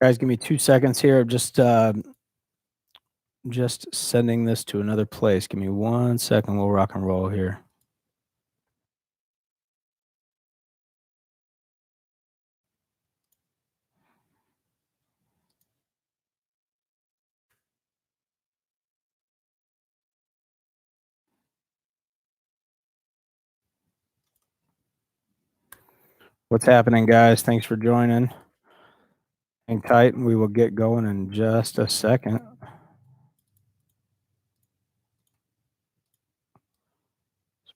Guys, give me 2 seconds here. I'm just sending this to another place. Give me 1 second. We'll rock and roll here. What's happening, guys? Thanks for joining. Hang tight, and we will get going in just a second. Let's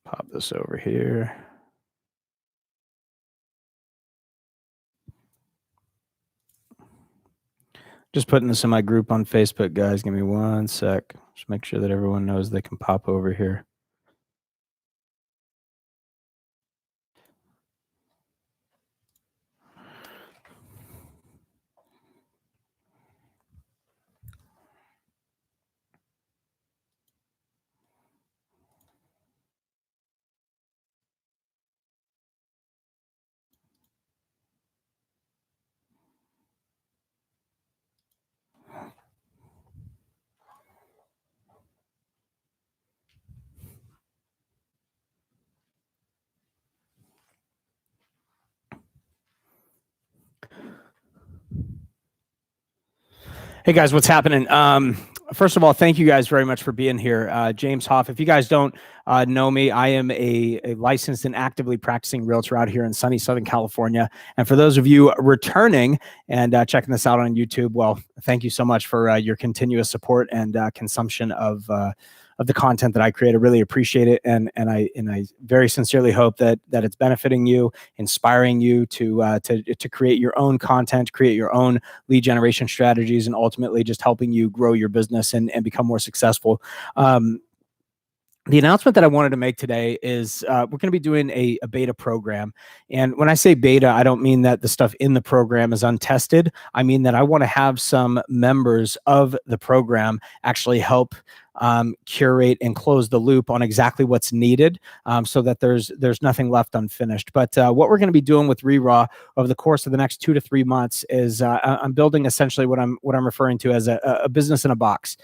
pop this over here. Just putting this in my group on Facebook, guys. Give me 1 sec. Just make sure that everyone knows they can pop over here. Hey guys, what's happening? First of all, thank you guys very much for being here. James Hoff, if you guys don't know me, I am a licensed and actively practicing realtor out here in sunny Southern California. And for those of you returning and checking this out on YouTube, well, thank you so much for your continuous support and consumption of the content that I create. I really appreciate it, and I very sincerely hope that it's benefiting you, inspiring you to create your own content, create your own lead generation strategies, and ultimately just helping you grow your business and become more successful. The announcement that I wanted to make today is we're going to be doing a beta program. And when I say beta, I don't mean that the stuff in the program is untested. I mean that I want to have some members of the program actually help curate and close the loop on exactly what's needed, so that there's nothing left unfinished. But what we're going to be doing with RERAW over the course of the next 2 to 3 months is I'm building essentially what I'm referring to as a business in a box.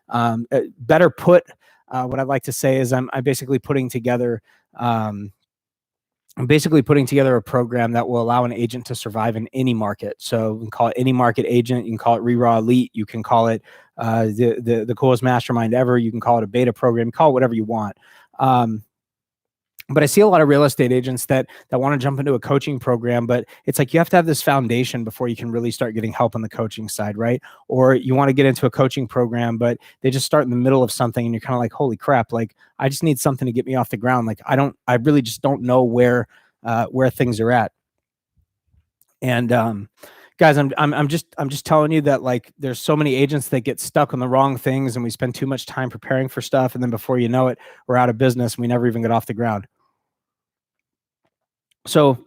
Better put, what I'd like to say is I'm basically putting together a program that will allow an agent to survive in any market. So we can call it any market agent. You can call it RERAW Elite. You can call it the coolest mastermind ever. You can call it a beta program. Call it whatever you want. But I see a lot of real estate agents that want to jump into a coaching program, but it's like you have to have this foundation before you can really start getting help on the coaching side, right? Or you want to get into a coaching program, but they just start in the middle of something and you're kind of like, holy crap, like I just need something to get me off the ground. Like I really just don't know where things are at. And guys, I'm just telling you that like there's so many agents that get stuck on the wrong things and we spend too much time preparing for stuff. And then before you know it, we're out of business and we never even get off the ground. So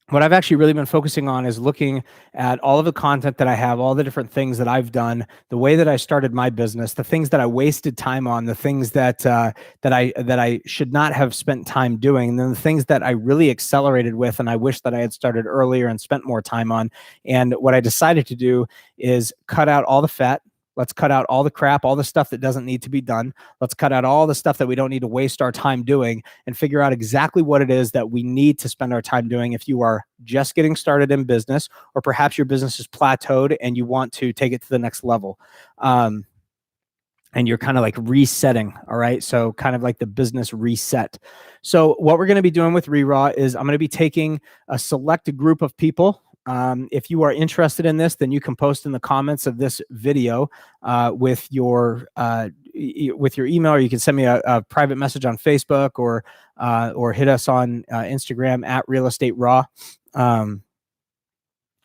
what I've actually really been focusing on is looking at all of the content that I have, all the different things that I've done, the way that I started my business, the things that I wasted time on, the things that I should not have spent time doing, and then the things that I really accelerated with, and I wish that I had started earlier and spent more time on. And what I decided to do is cut out all the fat. Let's cut out all the crap, all the stuff that doesn't need to be done. Let's cut out all the stuff that we don't need to waste our time doing and figure out exactly what it is that we need to spend our time doing if you are just getting started in business, or perhaps your business is plateaued and you want to take it to the next level. And you're kind of like resetting, all right? So kind of like the business reset. So what we're going to be doing with RERAW is I'm going to be taking a select group of people. If you are interested in this, then you can post in the comments of this video with your email, or you can send me a private message on Facebook, or hit us on Instagram at Real Estate Raw.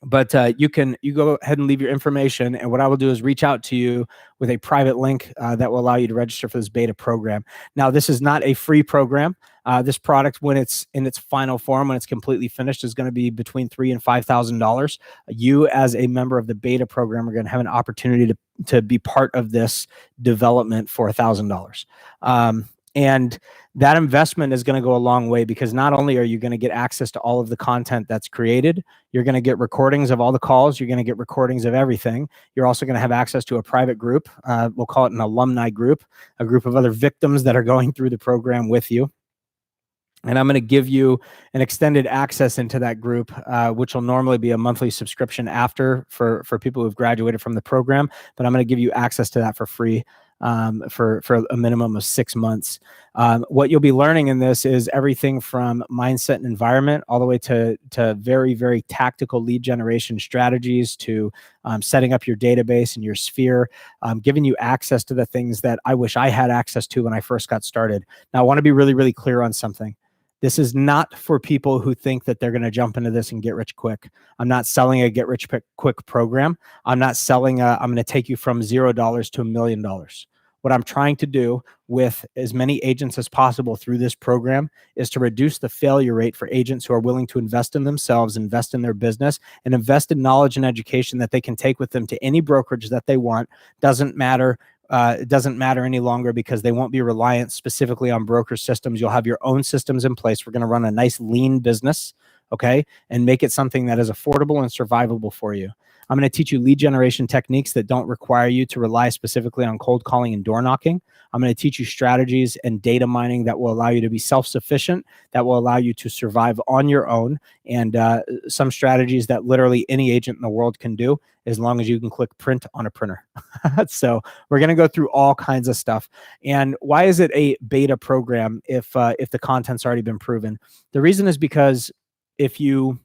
But you go ahead and leave your information, and what I will do is reach out to you with a private link that will allow you to register for this beta program. Now, this is not a free program. This product, when it's in its final form, when it's completely finished, is going to be between $3,000 and $5,000. You, as a member of the beta program, are going to have an opportunity to be part of this development for $1,000. And that investment is going to go a long way, because not only are you going to get access to all of the content that's created, you're going to get recordings of all the calls, you're going to get recordings of everything. You're also going to have access to a private group. We'll call it an alumni group, a group of other victims that are going through the program with you. And I'm going to give you an extended access into that group, which will normally be a monthly subscription after for people who've graduated from the program. But I'm going to give you access to that for free for a minimum of 6 months. What you'll be learning in this is everything from mindset and environment all the way to very, very tactical lead generation strategies, to setting up your database and your sphere, giving you access to the things that I wish I had access to when I first got started. Now, I want to be really, really clear on something. This is not for people who think that they're going to jump into this and get rich quick. I'm not selling a get rich quick program. I'm not selling I'm going to take you from $0 to $1 million. What I'm trying to do with as many agents as possible through this program is to reduce the failure rate for agents who are willing to invest in themselves, invest in their business, and invest in knowledge and education that they can take with them to any brokerage that they want. It doesn't matter any longer, because they won't be reliant specifically on broker systems. You'll have your own systems in place. We're going to run a nice lean business, okay, and make it something that is affordable and survivable for you. I'm going to teach you lead generation techniques that don't require you to rely specifically on cold calling and door knocking. I'm going to teach you strategies and data mining that will allow you to be self-sufficient, that will allow you to survive on your own, and some strategies that literally any agent in the world can do, as long as you can click print on a printer. So we're going to go through all kinds of stuff. And why is it a beta program if the content's already been proven? The reason is because if you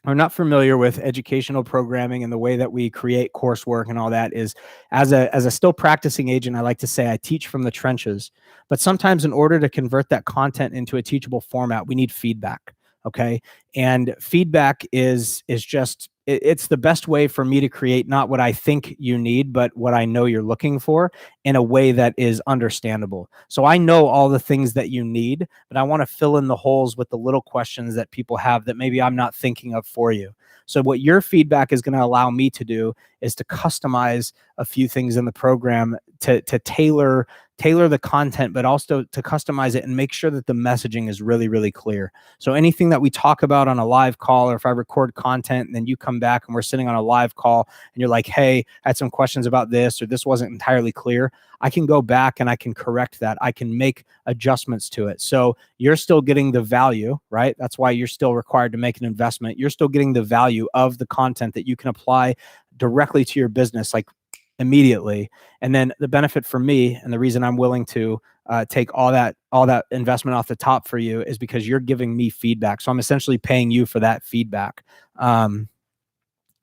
are not familiar with educational programming and the way that we create coursework and all that, is as a still practicing agent, I like to say I teach from the trenches. But sometimes in order to convert that content into a teachable format, we need feedback. Okay. And feedback is just, it's the best way for me to create not what I think you need, but what I know you're looking for in a way that is understandable. So I know all the things that you need, but I want to fill in the holes with the little questions that people have that maybe I'm not thinking of for you. So what your feedback is going to allow me to do is to customize a few things in the program to tailor the content, but also to customize it and make sure that the messaging is really, really clear. So anything that we talk about on a live call, or if I record content and then you come back and we're sitting on a live call and you're like, hey, I had some questions about this, or this wasn't entirely clear, I can go back and I can correct that. I can make adjustments to it. So you're still getting the value, right? That's why you're still required to make an investment. You're still getting the value of the content that you can apply directly to your business, like immediately. And then the benefit for me, and the reason I'm willing to take all that investment off the top for you, is because you're giving me feedback. So I'm essentially paying you for that feedback.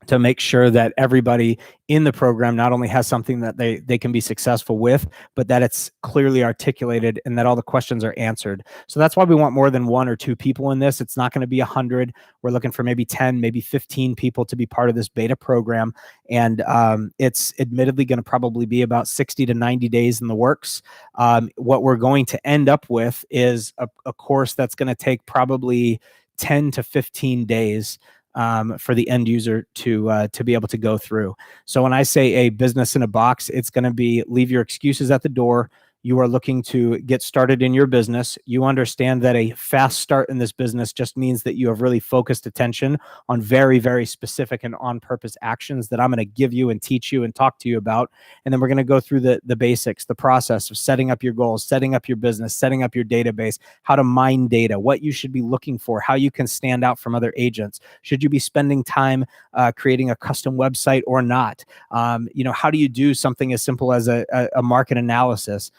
To make sure that everybody in the program not only has something that they can be successful with, but that it's clearly articulated and that all the questions are answered. So that's why we want more than 1 or 2 people in this. It's not going to be 100. We're looking for maybe 10, maybe 15 people to be part of this beta program. And it's admittedly going to probably be about 60 to 90 days in the works. What we're going to end up with is a course that's going to take probably 10 to 15 days for the end user to be able to go through. So when I say a business in a box, it's going to be leave your excuses at the door. You are looking to get started in your business. You understand that a fast start in this business just means that you have really focused attention on very, very specific and on-purpose actions that I'm going to give you and teach you and talk to you about. And then we're going to go through the basics, the process of setting up your goals, setting up your business, setting up your database, how to mine data, what you should be looking for, how you can stand out from other agents. Should you be spending time creating a custom website or not? How do you do something as simple as a market analysis?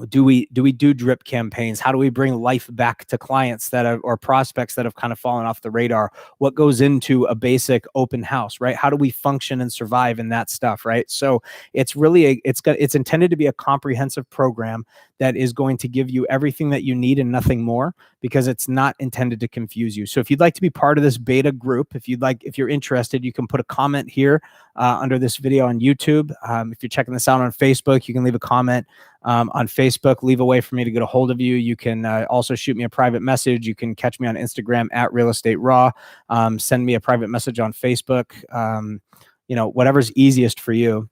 Do we do drip campaigns? How do we bring life back to clients or prospects that have kind of fallen off the radar? What goes into a basic open house, right? How do we function and survive in that stuff, right? So it's really it's intended to be a comprehensive program that is going to give you everything that you need and nothing more, because it's not intended to confuse you. So if you'd like to be part of this beta group, if you're interested, you can put a comment here under this video on YouTube. If you're checking this out on Facebook, you can leave a comment on Facebook, leave a way for me to get a hold of you. You can also shoot me a private message. You can catch me on Instagram at Real Estate Raw. Send me a private message on Facebook. Whatever's easiest for you.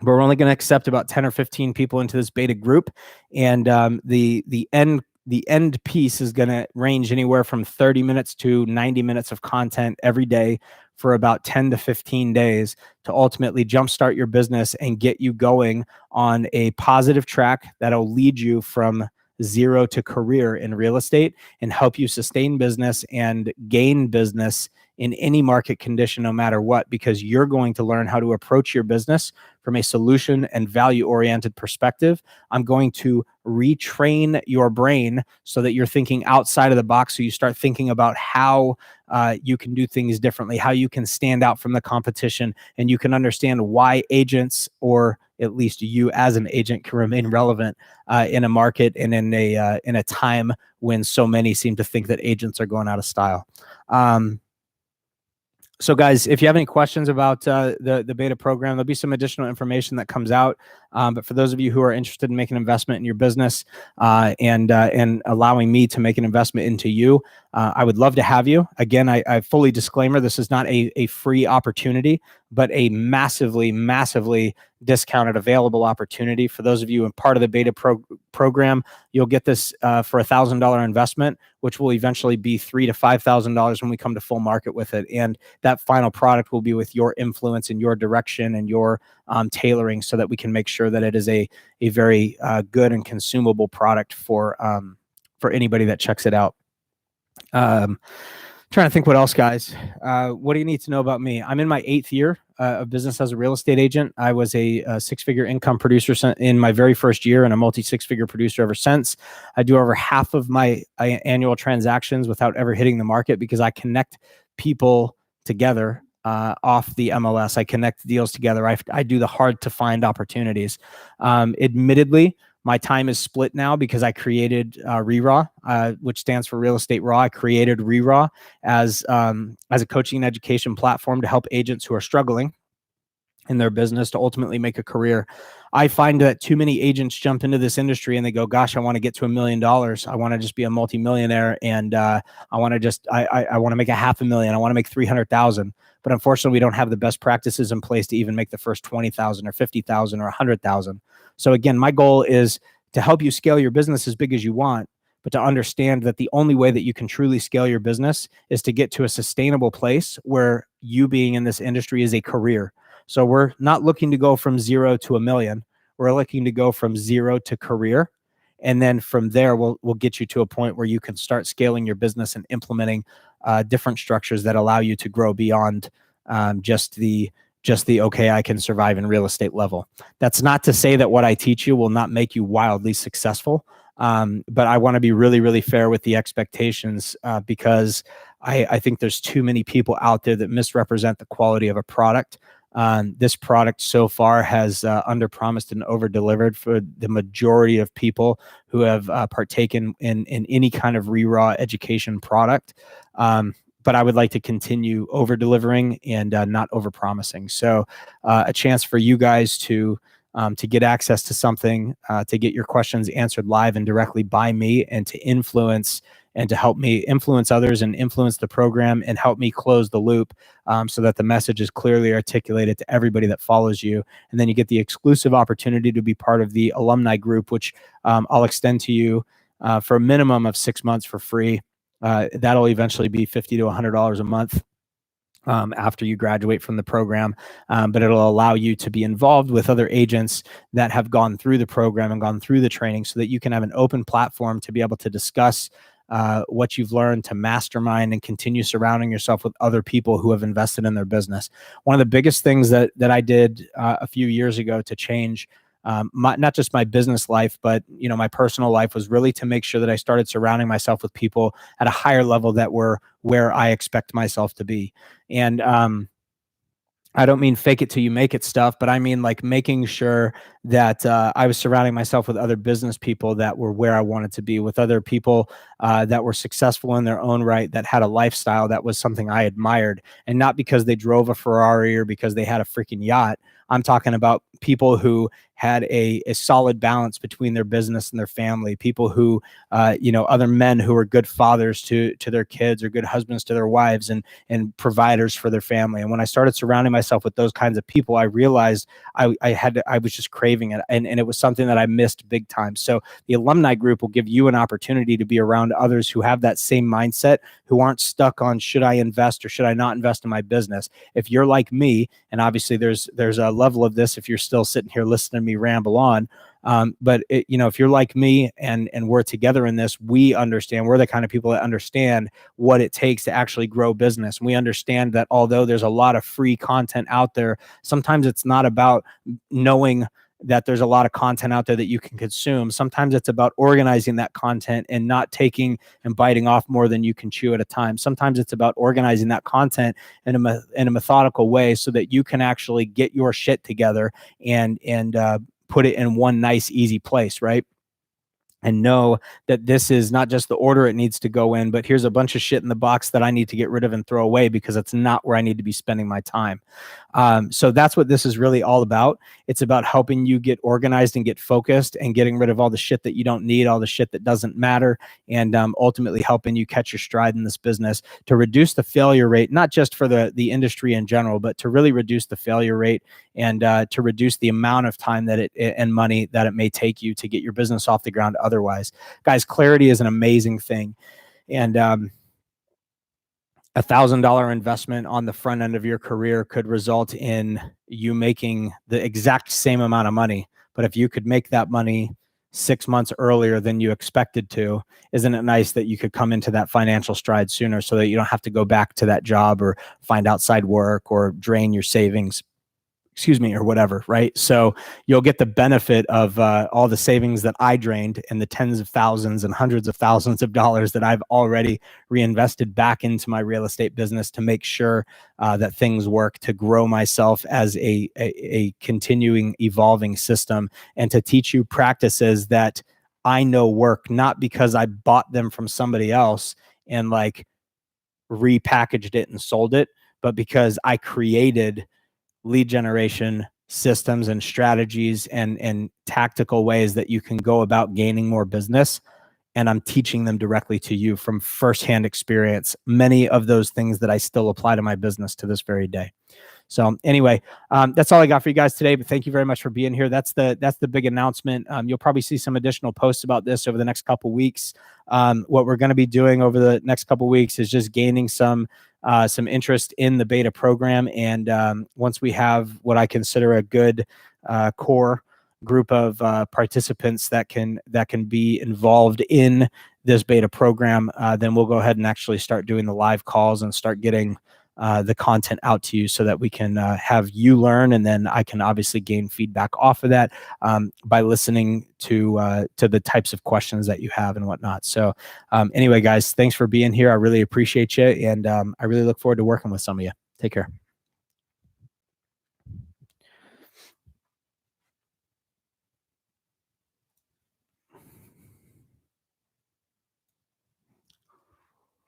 but we're only going to accept about 10 or 15 people into this beta group. And the end piece is going to range anywhere from 30 minutes to 90 minutes of content every day for about 10 to 15 days to ultimately jumpstart your business and get you going on a positive track that'll lead you from zero to career in real estate and help you sustain business and gain business in any market condition, no matter what, because you're going to learn how to approach your business from a solution and value-oriented perspective. I'm going to retrain your brain so that you're thinking outside of the box. So you start thinking about how you can do things differently, how you can stand out from the competition, and you can understand why agents, or at least you as an agent, can remain relevant in a market and in a time when so many seem to think that agents are going out of style. So guys, if you have any questions about the beta program, there'll be some additional information that comes out. But for those of you who are interested in making an investment in your business and allowing me to make an investment into you, I would love to have you. Again, I fully disclaimer, this is not a free opportunity, but a massively, massively discounted available opportunity. For those of you in part of the beta program, you'll get this for $1,000 investment, which will eventually be $3,000 to $5,000 when we come to full market with it. And that final product will be with your influence and your direction and your tailoring, so that we can make sure that it is a very good and consumable product for anybody that checks it out. Trying to think what else, guys. What do you need to know about me? I'm in my 8th year of business as a real estate agent. I was a 6-figure income producer in my very first year and a multi-6-figure producer ever since. I do over half of my annual transactions without ever hitting the market because I connect people together off the MLS. I connect deals together. I do the hard to find opportunities. Admittedly, my time is split now because I created RERAW, which stands for Real Estate Raw. I created RERAW as a coaching and education platform to help agents who are struggling in their business to ultimately make a career. I find that too many agents jump into this industry and they go, gosh, I want to get to $1 million. I want to just be a multimillionaire. And I want to make $500,000. I want to make 300,000. But unfortunately, we don't have the best practices in place to even make the first 20,000 or 50,000 or 100,000. So again, my goal is to help you scale your business as big as you want, but to understand that the only way that you can truly scale your business is to get to a sustainable place where you being in this industry is a career. So we're not looking to go from 0 to $1 million. We're looking to go from 0 to career. And then from there, we'll get you to a point where you can start scaling your business and implementing different structures that allow you to grow beyond just the okay, I can survive in real estate level. That's not to say that what I teach you will not make you wildly successful. But I want to be really, really fair with the expectations because I think there's too many people out there that misrepresent the quality of a product. This product so far has under-promised and over-delivered for the majority of people who have partaken in any kind of RERAW education product. But I would like to continue over-delivering and not over-promising. So a chance for you guys to get access to something, to get your questions answered live and directly by me, and to influence and to help me influence others and influence the program and help me close the loop so that the message is clearly articulated to everybody that follows you. And then you get the exclusive opportunity to be part of the alumni group, which I'll extend to you for a minimum of 6 months for free. That'll eventually be $50 to $100 a month after you graduate from the program, but it'll allow you to be involved with other agents that have gone through the program and gone through the training so that you can have an open platform to be able to discuss what you've learned, to mastermind and continue surrounding yourself with other people who have invested in their business. One of the biggest things that I did a few years ago to change not just my business life, but my personal life, was really to make sure that I started surrounding myself with people at a higher level that were where I expect myself to be. And I don't mean fake it till you make it stuff, but I mean like making sure that I was surrounding myself with other business people that were where I wanted to be, with other people that were successful in their own right, that had a lifestyle that was something I admired, and not because they drove a Ferrari or because they had a freaking yacht. I'm talking about people who had a solid balance between their business and their family, people who, other men who were good fathers to their kids or good husbands to their wives, and providers for their family. And when I started surrounding myself with those kinds of people, I realized I was just craving it. And it was something that I missed big time. So the alumni group will give you an opportunity to be around others who have that same mindset, who aren't stuck on, should I invest or should I not invest in my business? If you're like me, and obviously there's a level of this if you're still sitting here listening to me ramble on, but if you're like me and we're together in this, we understand, we're the kind of people that understand what it takes to actually grow business. And we understand that although there's a lot of free content out there, sometimes it's not about knowing that there's a lot of content out there that you can consume. Sometimes it's about organizing that content and not taking and biting off more than you can chew at a time. Sometimes it's about organizing that content in a methodical way so that you can actually get your shit together and put it in one nice, easy place, right? And know that this is not just the order it needs to go in, but here's a bunch of shit in the box that I need to get rid of and throw away because it's not where I need to be spending my time. So that's what this is really all about. It's about helping you get organized and get focused and getting rid of all the shit that you don't need, all the shit that doesn't matter, and ultimately helping you catch your stride in this business to reduce the failure rate, not just for the industry in general, but to really reduce the failure rate and to reduce the amount of time that and money that it may take you to get your business off the ground otherwise. Guys, clarity is an amazing thing. And $1,000 investment on the front end of your career could result in you making the exact same amount of money. But if you could make that money 6 months earlier than you expected to, isn't it nice that you could come into that financial stride sooner so that you don't have to go back to that job or find outside work or drain your savings? Or whatever, right? So you'll get the benefit of all the savings that I drained and the tens of thousands and hundreds of thousands of dollars that I've already reinvested back into my real estate business to make sure that things work, to grow myself as a continuing evolving system, and to teach you practices that I know work, not because I bought them from somebody else and like repackaged it and sold it, but because I created lead generation systems and strategies and tactical ways that you can go about gaining more business. And I'm teaching them directly to you from firsthand experience, many of those things that I still apply to my business to this very day. So anyway, that's all I got for you guys today, but thank you very much for being here. That's the big announcement. You'll probably see some additional posts about this over the next couple weeks. What we're going to be doing over the next couple weeks is just gaining some interest in the beta program. And once we have what I consider a good core group of participants that can be involved in this beta program, then we'll go ahead and actually start doing the live calls and start getting the content out to you so that we can have you learn, and then I can obviously gain feedback off of that by listening to the types of questions that you have and whatnot. So anyway, guys, thanks for being here. I really appreciate you, and I really look forward to working with some of you. Take care.